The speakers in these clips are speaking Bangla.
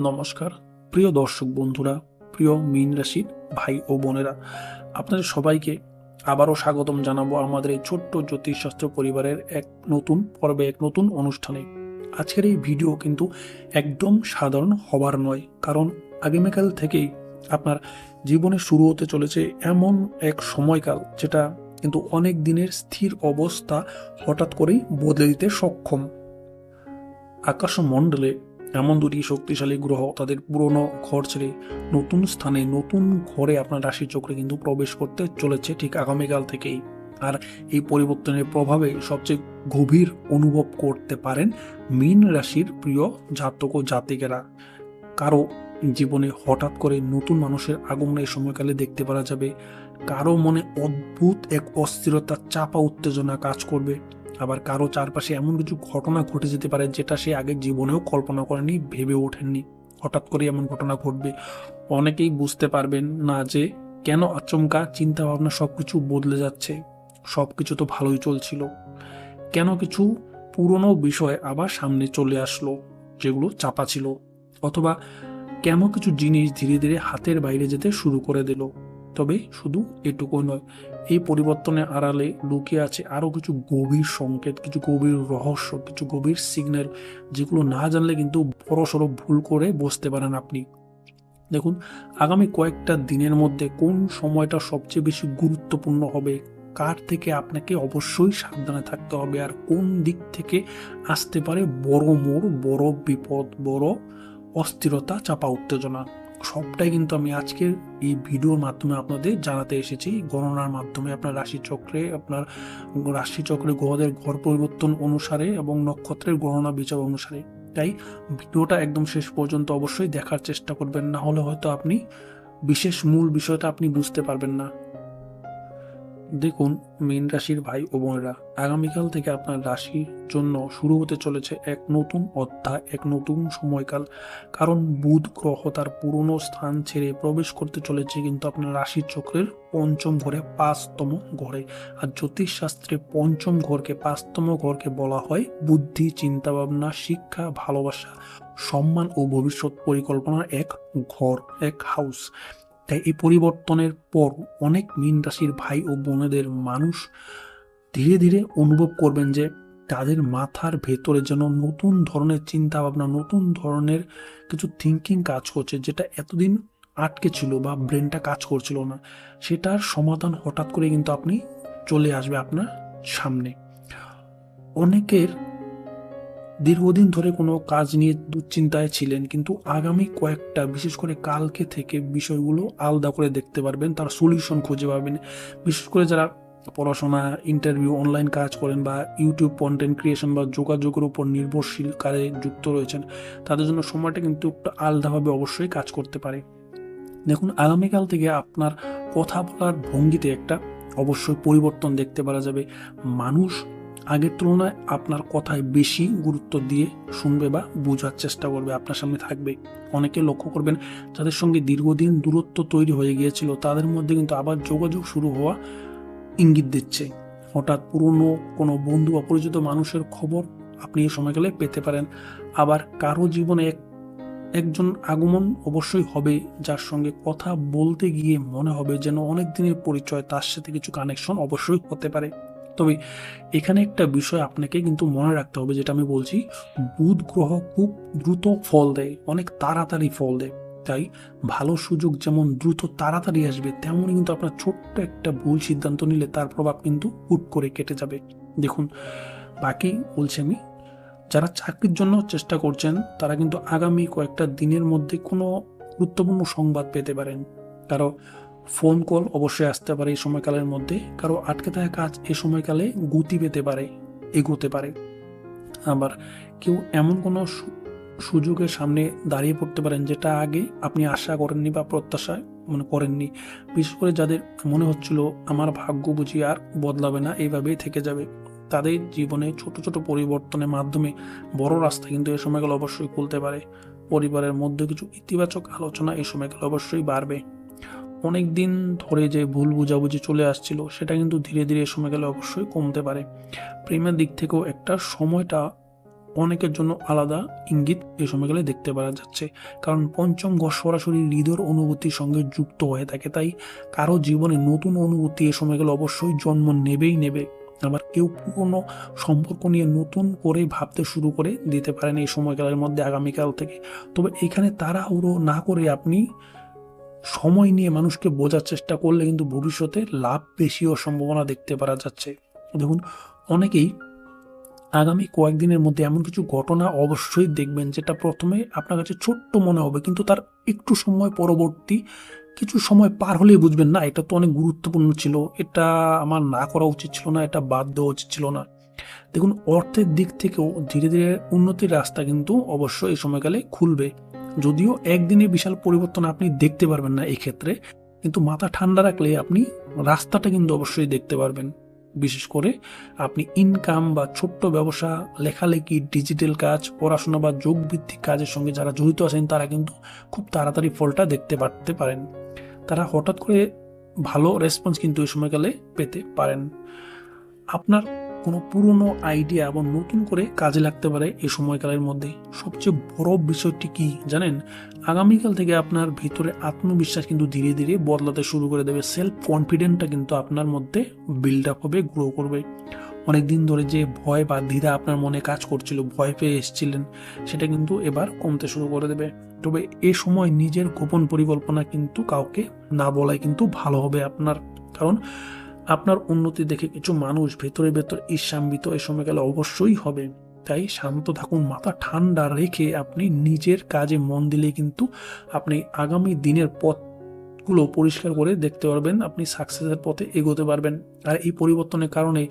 নমস্কার প্রিয় দর্শক বন্ধুরা, প্রিয় মীন রাশির ভাই ও বোনেরা, আপনাদের সবাইকে আবারও স্বাগতম জানাবো আমাদের এই ছোট্ট জ্যোতিষশাস্ত্র পরিবারের এক নতুন পর্বে, এক নতুন অনুষ্ঠানে। আজকের এই ভিডিও কিন্তু একদম সাধারণ হবার নয়, কারণ আগামীকাল থেকেই আপনার জীবনে শুরু হতে চলেছে এমন এক সময়কাল যেটা কিন্তু অনেক দিনের স্থির অবস্থা হঠাৎ করেই বদলে দিতে সক্ষম। আকাশমণ্ডলে এমন দুটি শক্তিশালী গ্রহ তাদের পুরনো ঘর ছেড়ে নতুন স্থানে, নতুন ঘরে আপনার রাশিচক্রে কিন্তু প্রবেশ করতে চলেছে ঠিক আগামীকাল থেকেই। আর এই পরিবর্তনের প্রভাবে সবচেয়ে গভীর অনুভব করতে পারেন মীন রাশির প্রিয় জাতক ও জাতিকেরা। কারো জীবনে হঠাৎ করে নতুন মানুষের আগমন এই সময়কালে দেখতে পাওয়া যাবে, কারো মনে অদ্ভুত এক অস্থিরতা, চাপা উত্তেজনা কাজ করবে, আবার কারো চারপাশে এমন কিছু ঘটনা ঘটে যেতে পারে যেটা সে আগে জীবনেও কল্পনা করেনি, ভেবে ওঠেননি। হঠাৎ করে এমন ঘটনা ঘটবে, অনেকেই বুঝতে পারবেন না যে কেন আচমকা চিন্তা ভাবনা সবকিছু বদলে যাচ্ছে। সবকিছু তো ভালোই চলছিল, কেন কিছু পুরনো বিষয় আবার সামনে চলে আসলো যেগুলো চাপা ছিল, অথবা কেন কিছু জিনিস ধীরে ধীরে হাতের বাইরে যেতে শুরু করে দিল। তবে শুধু এটুকুই নয়, এই পরিবর্তনের আড়ালে লুকিয়ে আছে আরো কিছু গভীর সংকেত, কিছু গভীর রহস্য, কিছু গভীর সিগন্যাল, যেগুলো না জানলে কিন্তু বড়সড় ভুল করে বসতে পারেন আপনি। দেখুন, আগামী কয়েকটা দিনের মধ্যে কোন সময়টা সবচেয়ে বেশি গুরুত্বপূর্ণ হবে, কার থেকে আপনাকে অবশ্যই সাবধানে থাকতে হবে, আর কোন দিক থেকে আসতে পারে বড় মোড়, বড় বিপদ, বড় অস্থিরতা, চাপা উত্তেজনা, সবটাই কিন্তু আমি আজকের এই ভিডিওর মাধ্যমে আপনাদের জানাতে এসেছি। গণনার মাধ্যমে আপনার রাশিচক্রে গ্রহদের ঘর পরিবর্তন অনুসারে এবং নক্ষত্রের গণনা বিচার অনুসারে। তাই ভিডিওটা একদম শেষ পর্যন্ত অবশ্যই দেখার চেষ্টা করবেন, না হলে হয়তো আপনি বিশেষ মূল বিষয়টা আপনি বুঝতে পারবেন না। দেখুন, মীন রাশির ভাই ও বোনেরা, আগামীকাল থেকে আপনার রাশির জন্য শুরু হতে চলেছে এক নতুন অধ্যায়, এক নতুন সময়কাল। কারণ বুধ গ্রহ তার পুরনো স্থান ছেড়ে প্রবেশ করতে চলেছে কিন্তু আপনার রাশির চক্রের পঞ্চম ঘরে, 5তম ঘরে। আর জ্যোতিষশাস্ত্রে পঞ্চম ঘরকে, 5তম ঘরকে বলা হয় বুদ্ধি, চিন্তাভাবনা, শিক্ষা, ভালোবাসা, সম্মান ও ভবিষ্যৎ পরিকল্পনার এক ঘর, এক হাউস। তাই এই পরিবর্তনের পর অনেক মীন রাশির ভাই ও বোনেদের মানুষ ধীরে ধীরে অনুভব করবেন যে তাদের মাথার ভেতরে যেন নতুন ধরনের চিন্তা ভাবনা, নতুন ধরনের কিছু থিঙ্কিং কাজ করছে, যেটা এতদিন আটকে ছিল বা ব্রেনটা কাজ করছিল না, সেটার সমাধান হঠাৎ করে কিন্তু আপনি চলে আসবে আপনার সামনে। অনেকের দীর্ঘদিন ধরে কোনো কাজ নিয়ে দুশ্চিন্তায় ছিলেন, কিন্তু আগামী কয়েকটা, বিশেষ করে কালকে থেকে বিষয়গুলো আলাদা করে দেখতে পারবেন, তার সলিউশন খুঁজে পাবেন। বিশেষ করে যারা পড়াশোনা, ইন্টারভিউ, অনলাইন কাজ করেন বা ইউটিউব কন্টেন্ট ক্রিয়েশন বা যোগাযোগের উপর নির্ভরশীল কাজে যুক্ত রয়েছেন, তাদের জন্য সময়টা কিন্তু একটু আলাদাভাবে অবশ্যই কাজ করতে পারে। দেখুন, আগামীকাল থেকে আপনার কথা বলার ভঙ্গিতে একটা অবশ্যই পরিবর্তন দেখতে পারা যাবে। মানুষ আগের তুলনায় আপনার কথায় বেশি গুরুত্ব দিয়ে শুনবে বা বোঝার চেষ্টা করবে, আপনার সামনে থাকবে। অনেকে লক্ষ্য করবেন যাদের সঙ্গে দীর্ঘদিন দূরত্ব তৈরি হয়ে গিয়েছিল, তাদের মধ্যে কিন্তু আবার যোগাযোগ শুরু হওয়া ইঙ্গিত দিচ্ছে। হঠাৎ পুরনো কোনো বন্ধু বা পরিচিত মানুষের খবর আপনি এই সময়কালে পেতে পারেন। আবার কারো জীবনে একজন আগমন অবশ্যই হবে, যার সঙ্গে কথা বলতে গিয়ে মনে হবে যেন অনেক দিনের পরিচয়, তার সাথে কিছু কানেকশন অবশ্যই হতে পারে। তবে এখানে একটা বিষয় আপনাকে কিন্তু মনে রাখতে হবে, যেটা আমি বলছি, বুধ গ্রহ খুব দ্রুত ফল দেয়, অনেক তাড়াতাড়ি ফল দেয়। তাই ভালো সুযোগ যেমন দ্রুত তাড়াতাড়ি আসবে, তেমনই কিন্তু আপনার ছোট্ট একটা ভুল সিদ্ধান্ত নিলে তার প্রভাব কিন্তু হুট করে কেটে যাবে। দেখুন, বাকি বলছি আমি, যারা চাকরির জন্য চেষ্টা করছেন তারা কিন্তু আগামী কয়েকটা দিনের মধ্যে কোনো গুরুত্বপূর্ণ সংবাদ পেতে পারেন। কারো ফোন কল অবশ্যই আসতে পারে এই সময়কালের মধ্যে, কারো আটকে থাকা কাজ এই সময়কালে গতি পেতে পারে, এগোতে পারে। আবার কেউ এমন কোনো সুযোগের সামনে দাঁড়িয়ে পড়তে পারেন যেটা আগে আপনি আশা করেননি বা প্রত্যাশা করেননি। বিশেষ করে যাদের মনে হচ্ছিল আমার ভাগ্য বুঝি আর বদলাবে না, এইভাবেই থেকে যাবে, তাদের জীবনে ছোট ছোট পরিবর্তনের মাধ্যমে বড় রাস্তা কিন্তু এই সময়কাল অবশ্যই খুলতে পারে। পরিবারের মধ্যে কিছু ইতিবাচক আলোচনা এই সময়কাল অবশ্যই বাড়বে। অনেক দিন ধরে যে ভুল বুঝাবুঝি চলে আসছিল, সেটা কিন্তু ধীরে ধীরে এই সময়কালে অবশ্যই কমতে পারে। প্রেমের দিক থেকেও একটা সময়টা অনেকের জন্য আলাদা ইঙ্গিত এই সময়কালে দেখতে পাওয়া যাচ্ছে, কারণ পঞ্চম ঘর সরাসরি হৃদয়ের অনুভূতির সঙ্গে যুক্ত হয়ে থাকে। তাই কারো জীবনে নতুন অনুভূতি এই সময়কালে অবশ্যই জন্ম নেবেই নেবে। আবার কেউ পুরনো সম্পর্ক নিয়ে নতুন করে ভাবতে শুরু করে দিতে পারেন এই সময়কালের মধ্যে, আগামীকাল থেকে। তবে এখানে তাড়াহুড়ো না করে আপনি সময় নিয়ে মানুষকে বোঝার চেষ্টা করলে কিন্তু ভবিষ্যতে লাভ বেশি ও সম্ভাবনা দেখতে পাওয়া যাচ্ছে। দেখুন, অনেকেই আগামী কয়েকদিনের মধ্যে এমন কিছু ঘটনা অবশ্যই দেখবেন যেটা প্রথমে আপনার কাছে ছোট্ট মনে হবে, কিন্তু তার একটু সময় পরবর্তী কিছু সময় পার হলেই বুঝবেন না এটা তো অনেক গুরুত্বপূর্ণ ছিল, এটা আমার না করা উচিত ছিল না, এটা বাদ দেওয়া উচিত ছিল না। দেখুন, অর্থের দিক থেকেও ধীরে ধীরে উন্নতির রাস্তা কিন্তু অবশ্যই এই সময়কালে খুলবে। যদিও একদিনে বিশাল পরিবর্তন আপনি দেখতে পারবেন না এই ক্ষেত্রে, কিন্তু মাথা ঠান্ডা রাখলে আপনি রাস্তাটা কিন্তু অবশ্যই দেখতে পারবেন। বিশেষ করে আপনি ইনকাম বা ছোট্ট ব্যবসা, লেখালেখি, ডিজিটাল কাজ, পড়াশোনা বা যোগভিত্তিক কাজের সঙ্গে যারা জড়িত আছেন তারা কিন্তু খুব তাড়াতাড়ি ফলটা দেখতে পারতে পারেন। তারা হঠাৎ করে ভালো রেসপন্স কিন্তু এই সময়কালে পেতে পারেন। আপনার কোনো পুরনো আইডিয়া এবং নতুন করে কাজে লাগতে পারে এই সময়কালের মধ্যে। সবচেয়ে বড় বিষয়টি কি জানেন? আগামীকাল থেকে আপনার ভিতরে আত্মবিশ্বাস কিন্তু ধীরে ধীরে বদলাতে শুরু করে দেবে। সেলফ কনফিডেন্টটা কিন্তু আপনার মধ্যে বিল্ড আপ হবে, গ্রো করবে। অনেকদিন ধরে যে ভয় বা দ্বিধা আপনার মনে কাজ করছিল, ভয় পেয়ে এসেছিলেন, সেটা কিন্তু এবার কমতে শুরু করে দেবে। তবে এ সময় নিজের গোপন পরিকল্পনা কিন্তু কাউকে না বলাই কিন্তু ভালো হবে আপনার, কারণ আপনার উন্নতি দেখে কিছু মানুষ ভেতরে ভেতর ঈর্ষান্বিত এই সময়কালে অবশ্যই হবে। তাই শান্ত থাকুন, মাথা ঠান্ডা রেখে আপনি নিজের কাজে মন দিলে কিন্তু আপনি আগামী দিনের পথগুলো পরিষ্কার করে দেখতে পারবেন, আপনি সাকসেসের পথে এগোতে পারবেন। আর এই পরিবর্তনের কারণে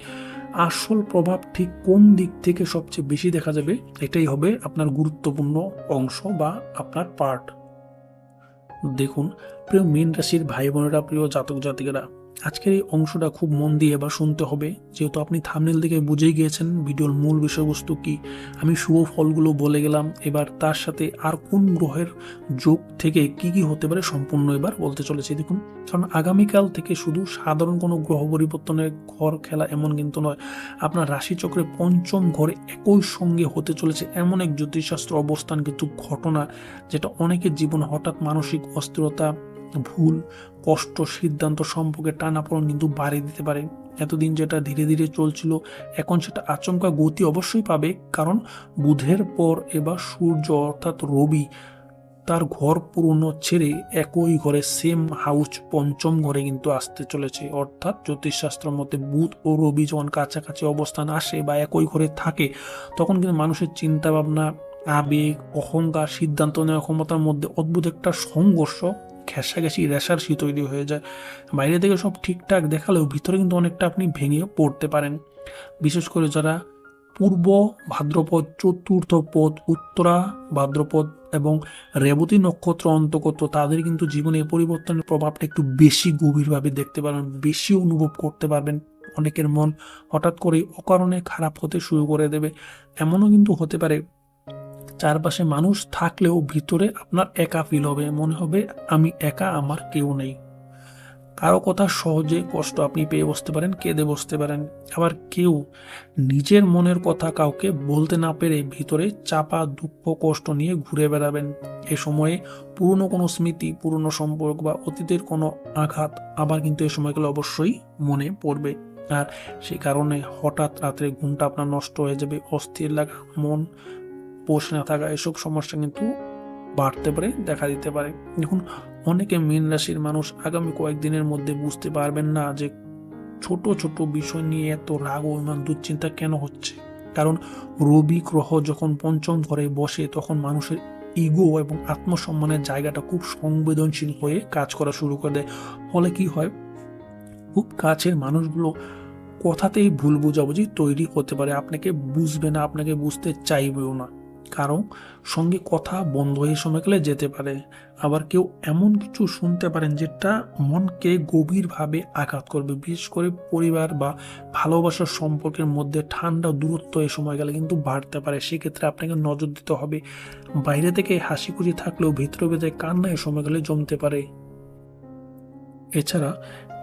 আসল প্রভাব ঠিক কোন দিক থেকে সবচেয়ে বেশি দেখা যাবে, এটাই হবে আপনার গুরুত্বপূর্ণ অংশ বা আপনার পার্ট। দেখুন, প্রিয় মীন রাশির ভাই বোনেরা, প্রিয় জাতক জাতিকারা, আজকের এই অংশটা খুব মন দিয়ে এবার শুনতে হবে, যেহেতু আপনি থাম্বনেল থেকে বুঝেই গিয়েছেন ভিডিওর মূল বিষয়বস্তু কি। আমি শুভ ফলগুলো বলে গেলাম, এবার তার সাথে আর কোন গ্রহের যোগ থেকে কি কি হতে পারে সম্পূর্ণ এবার বলতে চলেছি। দেখুন, কারণ আগামীকাল থেকে শুধু সাধারণ কোনো গ্রহ পরিবর্তনের ঘর খেলা এমন কিন্তু নয়। আপনার রাশিচক্রে পঞ্চম ঘরে একই সঙ্গে হতে চলেছে এমন এক জ্যোতিষশাস্ত্র অবস্থান কিন্তু ঘটনা, যেটা অনেকের জীবনে হঠাৎ মানসিক অস্থিরতা, ভুল, কষ্ট, সিদ্ধান্ত সম্পর্কে টানাপোড়েন কিন্তু বাড়িয়ে দিতে পারে। এতদিন যেটা ধীরে ধীরে চলছিল এখন সেটা আচমকা গতি অবশ্যই পাবে, কারণ বুধের পর এবার সূর্য অর্থাৎ রবি তার ঘর পুরনো ছেড়ে একই ঘরে সেম হাউস পঞ্চম ঘরে কিন্তু আসতে চলেছে। অর্থাৎ জ্যোতিষশাস্ত্রের মতে বুধ ও রবি যখন কাছাকাছি অবস্থান আসে বা একই ঘরে থাকে, তখন কিন্তু মানুষের চিন্তা ভাবনা, আবেগ, অহংকার, সিদ্ধান্ত নেওয়ার ক্ষমতার মধ্যে অদ্ভুত একটা সংঘর্ষ, ঘেঁষাঘেঁষি, রেশারেশি তৈরি হয়ে যায়। বাইরে থেকে সব ঠিকঠাক দেখালেও ভিতরে কিন্তু অনেকটা আপনি ভেঙে পড়তে পারেন। বিশেষ করে যারা পূর্ব ভাদ্রপদ, চতুর্থ পদ, উত্তরা ভাদ্রপদ এবং রেবতী নক্ষত্র অন্তর্গত, তাদের কিন্তু জীবনে এই পরিবর্তনের প্রভাবটা একটু বেশি গভীরভাবে দেখতে পারবেন, বেশি অনুভব করতে পারবেন। অনেকের মন হঠাৎ করে অকারণে খারাপ হতে শুরু করে দেবে। এমনও কিন্তু হতে পারে চারপাশে মানুষ থাকলেও ভিতরে আপনার একা ফিল হবে, মনে হবে আমি একা, আমার কেউ নেই। কারো কথা সহজে কষ্ট আপনি পেয়ে বসতে পারেন, কেঁদে বসতে পারেন। আবার কেউ নিজের মনের কথা কাউকে বলতে না পেরে ভিতরে চাপা দুঃখ, কষ্ট নিয়ে ঘুরে বেড়াবেন। এ সময়ে পুরনো কোনো স্মৃতি, পুরনো সম্পর্ক বা অতীতের কোনো আঘাত আবার কিন্তু এই সময়গুলো অবশ্যই মনে পড়বে। আর সেই কারণে হঠাৎ রাত্রে ঘুমটা আপনার নষ্ট হয়ে যাবে, অস্থির লাগা, মন বসে না থাকা, এসব সমস্যা কিন্তু বাড়তে পারে, দেখা দিতে পারে। দেখুন, অনেকে মীন রাশির মানুষ আগামী কয়েকদিনের মধ্যে বুঝতে পারবেন না যে ছোট ছোট বিষয় নিয়ে এত রাগ, অভিমান, দুশ্চিন্তা কেন হচ্ছে। কারণ রবি গ্রহ যখন পঞ্চম ঘরে বসে তখন মানুষের ইগো এবং আত্মসম্মানের জায়গাটা খুব সংবেদনশীল হয়ে কাজ করা শুরু করে দেয়। ফলে কি হয়, খুব কাছের মানুষগুলো কথাতেই ভুল বোঝাবুঝি তৈরি হতে পারে, আপনাকে বুঝবে না, আপনাকে বুঝতে চাইবেও না, কারণ সঙ্গে কথা বন্ধ হয়ে সময়কালে যেতে পারে। আবার কেউ এমন কিছু শুনতে পারেন যেটা মনকে গভীরভাবে আঘাত করবে। বিশেষ করে পরিবার বা ভালোবাসার সম্পর্কের মধ্যে ঠান্ডা দূরত্ব এই সময়কালে কিন্তু বাড়তে পারে। সেক্ষেত্রে আপনাকে নজর দিতে হবে। বাইরে থেকে হাসি খুশি থাকলেও ভিতরে ভেতরে কান্না এই সময়কালে জমতে পারে। এছাড়া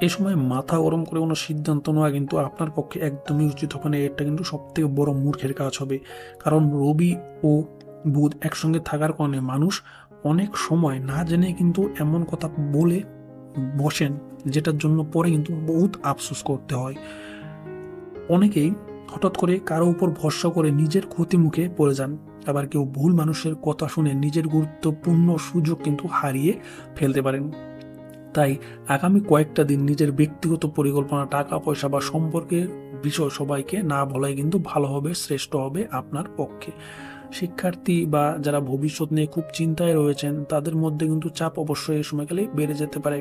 এ সময় মাথা গরম করে কোনো সিদ্ধান্ত নেওয়া কিন্তু আপনার পক্ষে একদমই উচিত হবে না। এটা কিন্তু সব থেকে বড় মূর্খের কাজ হবে, কারণ রবি ও বুধ একসঙ্গে থাকার কারণে মানুষ অনেক সময় না জেনে কিন্তু এমন কথা বলে বসেন যেটার জন্য পরে কিন্তু বহুত আফসোস করতে হয়। অনেকেই হঠাৎ করে কারো উপর ভরসা করে নিজের ক্ষতি মুখে পড়ে যান, আবার কেউ ভুল মানুষের কথা শুনে নিজের গুরুত্বপূর্ণ সুযোগ কিন্তু হারিয়ে ফেলতে পারেন। তাই আগামী কয়েকটা দিন নিজের ব্যক্তিগত পরিকল্পনা, টাকা পয়সা বা সম্পর্কের বিষয় সবাইকে না বলাই কিন্তু ভালো হবে, শ্রেষ্ঠ হবে আপনার পক্ষে। শিক্ষার্থী বা যারা ভবিষ্যৎ নিয়ে খুব চিন্তায় রয়েছেন তাদের মধ্যে কিন্তু চাপ অবশ্যই এই সময়কালে বেড়ে যেতে পারে।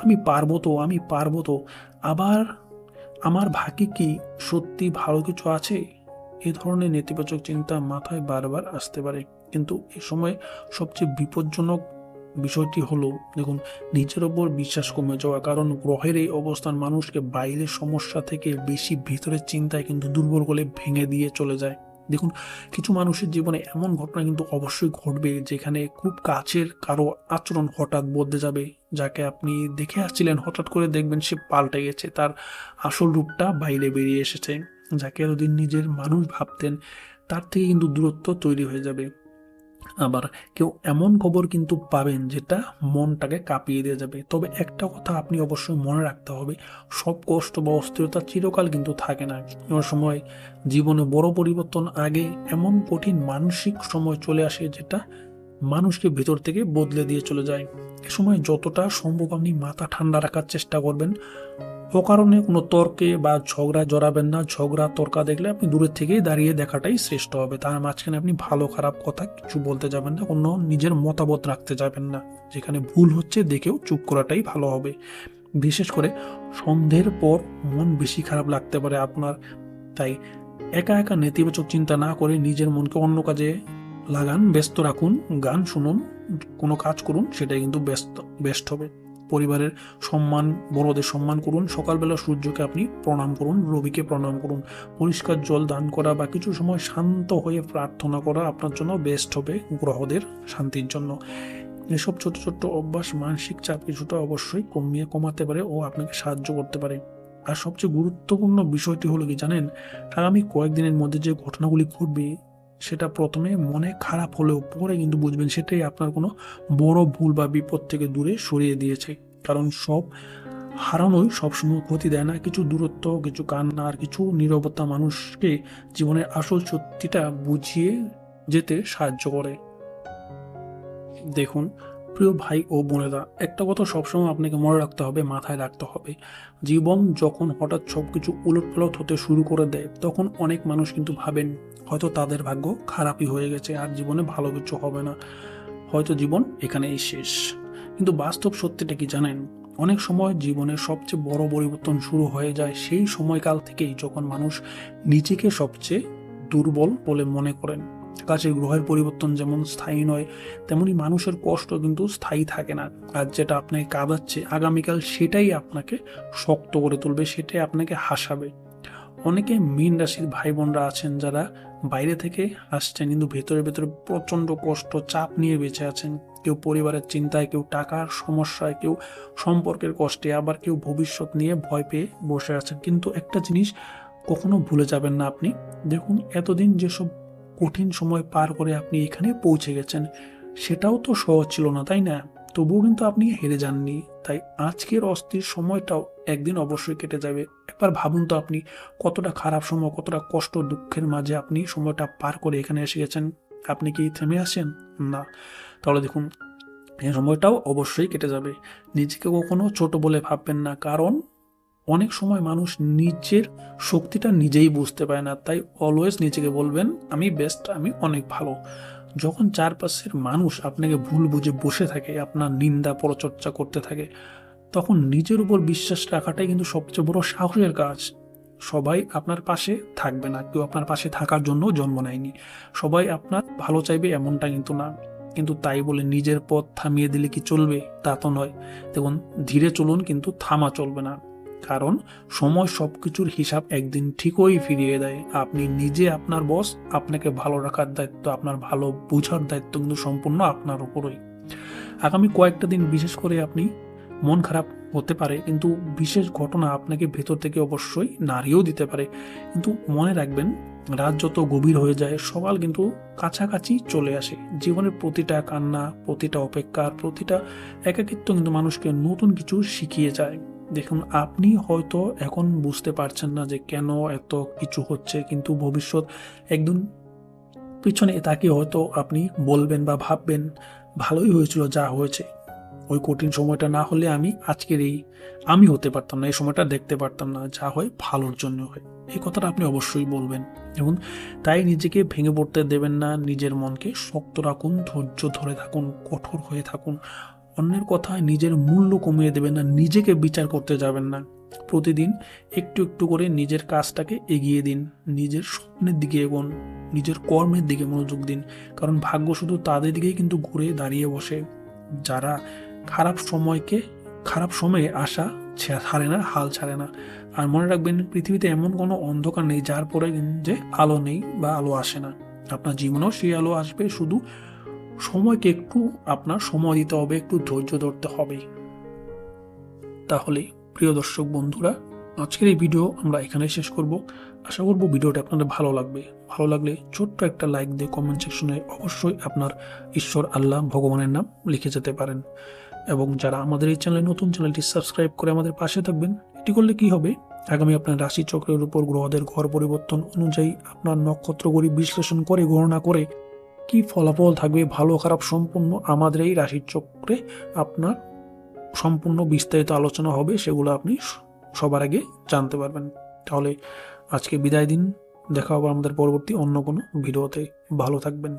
আমি পারবো তো, আবার আমার ভাগ্যে কি সত্যি ভালো কিছু আছে, এ ধরনের নেতিবাচক চিন্তা মাথায় বারবার আসতে পারে। কিন্তু এ সময় সবচেয়ে বিপজ্জনক বিষয়টি হলো, দেখুন, নিজের ওপর বিশ্বাস কমে যাওয়া, কারণ গ্রহের এই অবস্থান মানুষকে বাইরের সমস্যা থেকে বেশি ভিতরের চিন্তায় কিন্তু দুর্বল করে ভেঙে দিয়ে চলে যায়। দেখুন, কিছু মানুষের জীবনে এমন ঘটনা কিন্তু অবশ্যই ঘটবে যেখানে খুব কাছের কারো আচরণ হঠাৎ বদলে যাবে। যাকে আপনি দেখে আসছিলেন হঠাৎ করে দেখবেন সে পাল্টে গেছে, তার আসল রূপটা বাইরে বেরিয়ে এসেছে। যাকে এতদিন নিজের মানুষ ভাবতেন তার থেকে কিন্তু দূরত্ব তৈরি হয়ে যাবে। আবার কেউ এমন খবর কিন্তু পাবেন যেটা মনটাকে কাঁপিয়ে দিয়ে যাবে। তবে একটা কথা আপনি অবশ্যই মনে রাখতে হবে, সব কষ্ট বা অস্থিরতা চিরকাল কিন্তু থাকে না। এমন সময় জীবনে বড় পরিবর্তন আগে এমন কঠিন মানসিক সময় চলে আসে যেটা মানুষকে ভেতর থেকে বদলে দিয়ে চলে যায়। এ সময় যতটা সম্ভব আপনি মাথা ঠান্ডা রাখার চেষ্টা করবেন। অকারণে কোনো তর্কে বা ঝগড়ায় জড়াবেন না। ঝগড়া তর্কা দেখলে আপনি দূরের থেকেই দাঁড়িয়ে দেখাটাই শ্রেষ্ঠ হবে। তার মাঝখানে আপনি ভালো খারাপ কথা কিছু বলতে যাবেন না, কোনো নিজের মতামত রাখতে যাবেন না। যেখানে ভুল হচ্ছে দেখেও চুপ করাটাই ভালো হবে। বিশেষ করে সন্ধ্যের পর মন বেশি খারাপ লাগতে পারে আপনার। তাই একা একা নেতিবাচক চিন্তা না করে নিজের মনকে অন্য কাজে লাগান, ব্যস্ত রাখুন, গান শুনুন, কোনো কাজ করুন, সেটাই কিন্তু বেস্ট হবে। পরিবারের সম্মান, বড়দের সম্মান করুন। সকালবেলা সূর্যকে আপনি প্রণাম করুন, রবিকে প্রণাম করুন। পরিষ্কার জল দান করা বা কিছু সময় শান্ত হয়ে প্রার্থনা করা আপনার জন্য বেস্ট হবে গ্রহদের শান্তির জন্য। এসব ছোট ছোট অভ্যাস মানসিক চাপ কিছুটা অবশ্যই কমাতে পারে ও আপনাকে সাহায্য করতে পারে। আর সবচেয়ে গুরুত্বপূর্ণ বিষয়টি হলো কি জানেন, আগামী কয়েকদিনের মধ্যে যে ঘটনাগুলি ঘটবে সেটা প্রথমে মনে খারাপ হলেও পরে কিন্তু বুঝবেন সেটাই আপনার কোনো বড় ভুল বা বিপদ থেকে দূরে সরিয়ে দিয়েছে। কারণ সব হারানোই সবসময় ক্ষতি দেয় না। কিছু দূরত্ব, কিছু কান্না আর কিছু নীরবতা মানুষকে জীবনের আসল সত্যিটা বুঝিয়ে যেতে সাহায্য করে। দেখুন প্রিয় ভাই ও বোনেরা, একটা কথা সবসময় আপনাকে মনে রাখতে হবে, মাথায় রাখতে হবে, জীবন যখন হঠাৎ সবকিছু উলটপালট হতে শুরু করে দেয় তখন অনেক মানুষ কিন্তু ভাবেন হয়তো তাদের ভাগ্য খারাপই হয়ে গেছে, আর জীবনে ভালো কিছু হবে না, হয়তো জীবন এখানেই শেষ। কিন্তু বাস্তব সত্যিটা কি জানেন, অনেক সময় জীবনের সবচেয়ে বড় পরিবর্তন শুরু হয়ে যায় সেই সময়কাল থেকেই যখন মানুষ নিজেকে সবচেয়ে দুর্বল বলে মনে করেন। আকাশের গ্রহের পরিবর্তন যেমন স্থায়ী নয়, তেমনি মানুষের কষ্ট কিন্তু স্থায়ী থাকে না। আর যেটা আপনাকে কাঁদাচ্ছে আগামীকাল সেটাই আপনাকে শক্ত করে তুলবে, সেটাই আপনাকে হাসাবে। অনেকে মীন রাশির ভাই বোনরা আছেন যারা বাইরে থেকে আসছেন কিন্তু ভেতরে ভেতরে প্রচন্ড কষ্ট, চাপ নিয়ে বেঁচে আছেন। কেউ পরিবারের চিন্তায়, কেউ টাকার সমস্যায়, কেউ সম্পর্কের কষ্টে, আবার কেউ ভবিষ্যৎ নিয়ে ভয় পেয়ে বসে আছেন। কিন্তু একটা জিনিস কখনো ভুলে যাবেন না আপনি, দেখুন এতদিন যেসব কঠিন সময় পার করে আপনি এখানে পৌঁছে গেছেন সেটাও তো সহজ ছিল না, তাই না? তবুও কিন্তু আপনি হেরে যাননি। তাই আজকের অস্থির সময়টাও একদিন অবশ্যই কেটে যাবে। একবার ভাবুন তো আপনি কতটা খারাপ সময়, কতটা কষ্ট দুঃখের মাঝে আপনি সময়টা পার করে এখানে এসে গেছেন। আপনি কি থেমে আসেন? না। তাহলে দেখুন এই সময়টাও অবশ্যই কেটে যাবে। নিজেকে কখনো ছোট বলে ভাববেন না, কারণ অনেক সময় মানুষ নিজের শক্তিটা নিজেই বুঝতে পারে না। তাই অলওয়েজ নিজেকে বলবেন আমি বেস্ট, আমি অনেক ভালো। যখন চারপাশের মানুষ আপনাকে ভুল বুঝে বসে থাকে, আপনার নিন্দা পরচর্চা করতে থাকে, তখন নিজের উপর বিশ্বাস রাখাটাই কিন্তু সবচেয়ে বড় সাহসের কাজ। সবাই আপনার পাশে থাকবে না, কেউ আপনার পাশে থাকার জন্য জন্ম নেয়নি। সবাই আপনার ভালো চাইবে এমনটা কিন্তু না। কিন্তু তাই বলে নিজের পথ থামিয়ে দিলে কি চলবে? তা তো নয়। দেখুন, ধীরে চলুন, কিন্তু থামা চলবে না। কারণ সময় সবকিছুর হিসাব একদিন ঠিকই ফিরিয়ে দেয়। আপনি নিজে আপনার বস, আপনাকে ভালো রাখার দায়িত্ব, আপনার ভালো বোঝার দায়িত্ব কিন্তু সম্পূর্ণ আপনার উপরই। আগামী কয়েকটা দিন বিশেষ করে আপনি মন খারাপ হতে পারে, কিন্তু বিশেষ ঘটনা আপনাকে ভেতর থেকে অবশ্যই নাড়িয়েও দিতে পারে। কিন্তু মনে রাখবেন, রাত যত গভীর হয়ে যায় সকাল কিন্তু কাছাকাছি চলে আসে। জীবনের প্রতিটা কান্না, প্রতিটা অপেক্ষার, প্রতিটা একাকিত্ব কিন্তু মানুষকে নতুন কিছু শিখিয়ে যায়। দেখুন, আপনি হয়তো এখন বুঝতে পারছেন না যে কেন এত কিছু হচ্ছে, কিন্তু ভবিষ্যৎ একদিন পিছনে তাকিয়ে হয়তো আপনি বলবেন বা ভাববেন, ভালোই হয়েছিল যা হয়েছে। ওই কঠিন সময়টা না হলে আজকের আমি হতে পারতাম না, এই সময়টা দেখতে পারতাম না। যা হয় ভালোর জন্য হয়, এই কথাটা আপনি অবশ্যই বলবেন। এবং তাই নিজেকে ভেঙে পড়তে দেবেন না, নিজের মনকে শক্ত রাখুন, ধৈর্য ধরে থাকুন, কঠোর হয়ে থাকুন। অন্যের কথায় নিজের মূল্য কমিয়ে দেবেন না, নিজেকে বিচার করতে যাবেন না। প্রতিদিন একটু একটু করে নিজের কাজটাকে এগিয়ে দিন, নিজের স্বপ্নের দিকে এগোন, নিজের কর্মের দিকে মনোযোগ দিন। কারণ ভাগ্য শুধু তাদের দিকেই কিন্তু ঘুরে দাঁড়িয়ে বসে যারা খারাপ সময়ে আশা ছাড়ে না, হাল ছাড়ে না। আর মনে রাখবেন, পৃথিবীতে এমন কোনো অন্ধকার নেই যার পরে যে আলো নেই বা আলো আসে না। আপনার জীবনেও সেই আলো আসবে, শুধু সময়কে একটু আপনার সময় দিতে হবে, একটু ধৈর্য ধরতে হবে। তাহলে প্রিয় দর্শক বন্ধুরা, আজকের এই ভিডিও আমরা এখানে শেষ করব। আশা করব ভিডিওটা আপনাদের ভালো লাগবে। ভালো লাগলে ছোট্ট একটা লাইক দিয়ে কমেন্ট সেকশনে অবশ্যই আপনার ঈশ্বর, আল্লাহ, ভগবানের নাম লিখে যেতে পারেন। এবং যারা আমাদের এই চ্যানেলে নতুন, চ্যানেলটি সাবস্ক্রাইব করে আমাদের পাশে থাকবেন। এটি করলে কি হবে, আগামী আপনার রাশি চক্রের উপর গ্রহদের ঘর পরিবর্তন অনুযায়ী আপনার নক্ষত্রগণি বিশ্লেষণ করে, গণনা করে কি ফলাফল থাকবে, ভালো খারাপ সম্পূর্ণ আমাদের এই রাশি চক্রে আপনার সম্পূর্ণ বিস্তারিত আলোচনা হবে, সেগুলো আপনি সবার আগে জানতে পারবেন। তাহলে আজকে বিদায় দিন, দেখা হবে আমাদের পরবর্তী অন্য কোনো ভিডিওতে। ভালো থাকবেন।